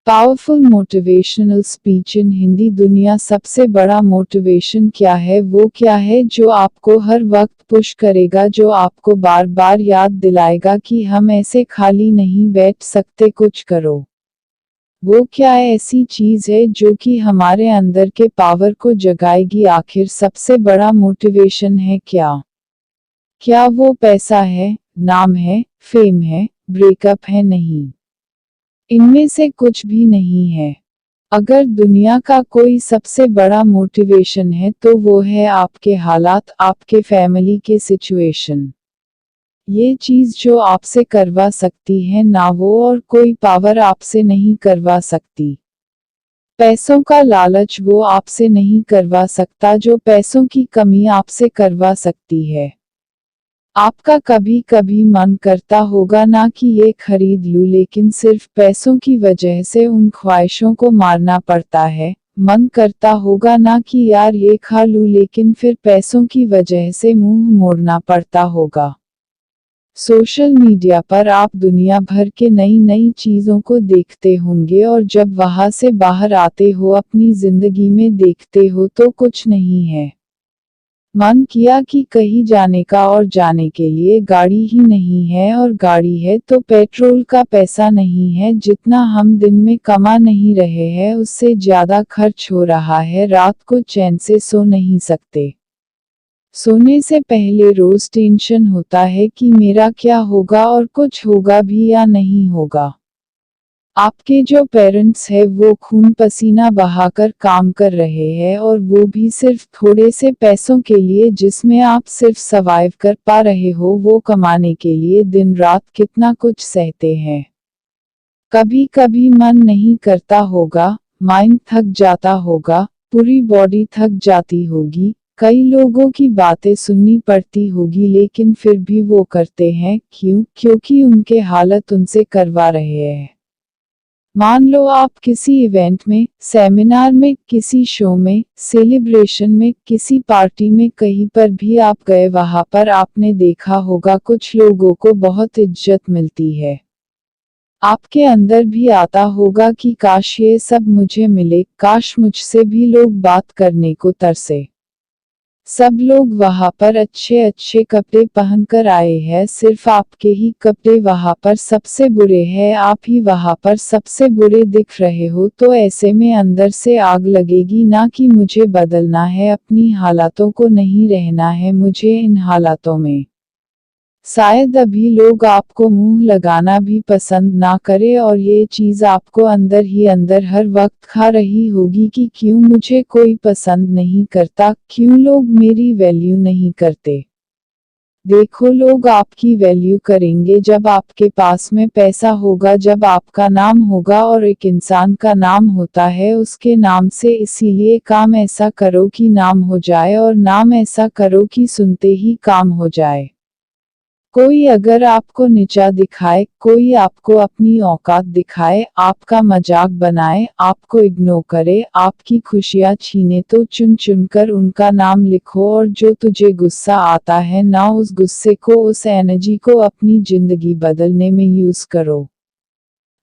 Powerful motivational speech in Hindi. दुनिया सबसे बड़ा मोटिवेशन क्या है? वो क्या है जो आपको हर वक्त पुश करेगा, जो आपको बार बार याद दिलाएगा कि हम ऐसे खाली नहीं बैठ सकते, कुछ करो। वो क्या ऐसी चीज है जो कि हमारे अंदर के पावर को जगाएगी? आखिर सबसे बड़ा मोटिवेशन है क्या? क्या वो पैसा है, नाम है, फेम है, ब्रेकअप है? नहीं, इनमें से कुछ भी नहीं है। अगर दुनिया का कोई सबसे बड़ा मोटिवेशन है तो वो है आपके हालात, आपके फैमिली के सिचुएशन। ये चीज जो आपसे करवा सकती है ना वो और कोई पावर आपसे नहीं करवा सकती। पैसों का लालच वो आपसे नहीं करवा सकता जो पैसों की कमी आपसे करवा सकती है। आपका कभी कभी मन करता होगा ना कि ये खरीद लूं, लेकिन सिर्फ पैसों की वजह से उन ख्वाहिशों को मारना पड़ता है। मन करता होगा ना कि यार ये खा लूं, लेकिन फिर पैसों की वजह से मुंह मोड़ना पड़ता होगा। सोशल मीडिया पर आप दुनिया भर के नई नई चीज़ों को देखते होंगे और जब वहां से बाहर आते हो अपनी जिंदगी में देखते हो तो कुछ नहीं है। मन किया कि कहीं जाने का और जाने के लिए गाड़ी ही नहीं है, और गाड़ी है तो पेट्रोल का पैसा नहीं है। जितना हम दिन में कमा नहीं रहे हैं उससे ज्यादा खर्च हो रहा है। रात को चैन से सो नहीं सकते। सोने से पहले रोज टेंशन होता है कि मेरा क्या होगा और कुछ होगा भी या नहीं होगा। आपके जो पेरेंट्स है वो खून पसीना बहाकर काम कर रहे हैं, और वो भी सिर्फ थोड़े से पैसों के लिए जिसमें आप सिर्फ सर्वाइव कर पा रहे हो। वो कमाने के लिए दिन रात कितना कुछ सहते हैं। कभी कभी मन नहीं करता होगा, माइंड थक जाता होगा, पूरी बॉडी थक जाती होगी, कई लोगों की बातें सुननी पड़ती होगी, लेकिन फिर भी वो करते हैं। क्यों? क्योंकि उनके हालत उनसे करवा रहे हैं। मान लो आप किसी इवेंट में, सेमिनार में, किसी शो में, सेलिब्रेशन में, किसी पार्टी में, कहीं पर भी आप गए, वहां पर आपने देखा होगा कुछ लोगों को बहुत इज्जत मिलती है। आपके अंदर भी आता होगा कि काश ये सब मुझे मिले, काश मुझसे भी लोग बात करने को तरसे। सब लोग वहां पर अच्छे अच्छे कपड़े पहनकर आए हैं, सिर्फ आपके ही कपड़े वहां पर सबसे बुरे हैं, आप ही वहां पर सबसे बुरे दिख रहे हो। तो ऐसे में अंदर से आग लगेगी ना कि मुझे बदलना है, अपनी हालातों को नहीं रहना है मुझे इन हालातों में। शायद अभी लोग आपको मुंह लगाना भी पसंद ना करे, और ये चीज आपको अंदर ही अंदर हर वक्त खा रही होगी कि क्यों मुझे कोई पसंद नहीं करता, क्यों लोग मेरी वैल्यू नहीं करते। देखो, लोग आपकी वैल्यू करेंगे जब आपके पास में पैसा होगा, जब आपका नाम होगा, और एक इंसान का नाम होता है उसके नाम से। इसीलिए काम ऐसा करो कि नाम हो जाए, और नाम ऐसा करो कि सुनते ही काम हो जाए। कोई अगर आपको नीचा दिखाए, कोई आपको अपनी औकात दिखाए, आपका मजाक बनाए, आपको इग्नोर करे, आपकी खुशियां छीने, तो चुन चुनकर उनका नाम लिखो, और जो तुझे गुस्सा आता है ना उस गुस्से को, उस एनर्जी को अपनी जिंदगी बदलने में यूज करो।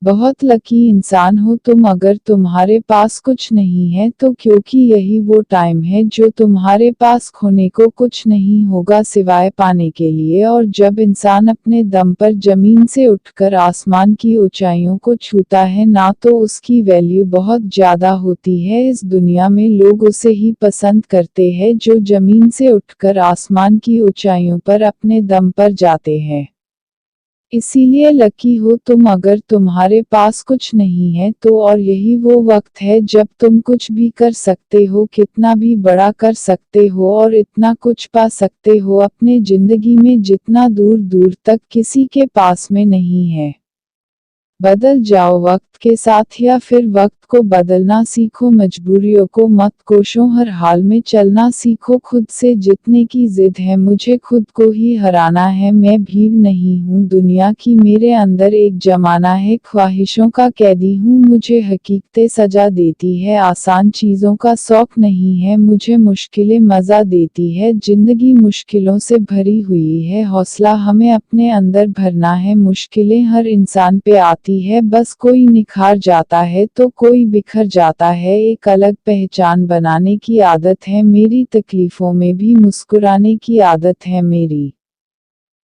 बहुत लकी इंसान हो तुम अगर तुम्हारे पास कुछ नहीं है तो, क्योंकि यही वो टाइम है जो तुम्हारे पास खोने को कुछ नहीं होगा सिवाय पाने के लिए। और जब इंसान अपने दम पर जमीन से उठकर आसमान की ऊंचाइयों को छूता है ना, तो उसकी वैल्यू बहुत ज्यादा होती है। इस दुनिया में लोग उसे ही पसंद करते हैं जो जमीन से उठकर आसमान की ऊंचाइयों पर अपने दम पर जाते हैं। इसीलिए लकी हो तुम अगर तुम्हारे पास कुछ नहीं है तो, और यही वो वक्त है जब तुम कुछ भी कर सकते हो, कितना भी बड़ा कर सकते हो, और इतना कुछ पा सकते हो अपने जिंदगी में जितना दूर दूर तक किसी के पास में नहीं है। बदल जाओ वक्त के साथ, या फिर वक्त को बदलना सीखो। मजबूरियों को मत कोसो, हर हाल में चलना सीखो। खुद से जीतने की जिद है, मुझे खुद को ही हराना है। मैं भीड़ नहीं हूँ दुनिया की, मेरे अंदर एक जमाना है, ख्वाहिशों का कैदी हूँ। मुझे हकीकतें सजा देती है, आसान चीजों का शौक नहीं है मुझे, मुश्किलें मजा देती है। जिंदगी मुश्किलों से भरी हुई है, हौसला हमें अपने अंदर भरना है। मुश्किलें हर इंसान पे आती होती है, बस कोई निखार जाता है तो कोई बिखर जाता है। एक अलग पहचान बनाने की आदत है मेरी, तकलीफों में भी मुस्कुराने की आदत है मेरी,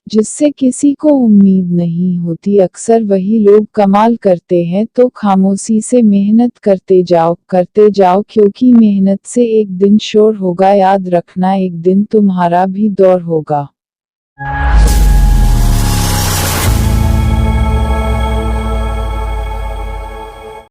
जिससे किसी को उम्मीद नहीं होती। अक्सर वही लोग कमाल करते हैं, तो खामोशी से मेहनत करते जाओ, क्योंकि मेहनत से एक दिन शोर होगा। याद रखना, एक दिन तुम्हारा भी दौर होगा।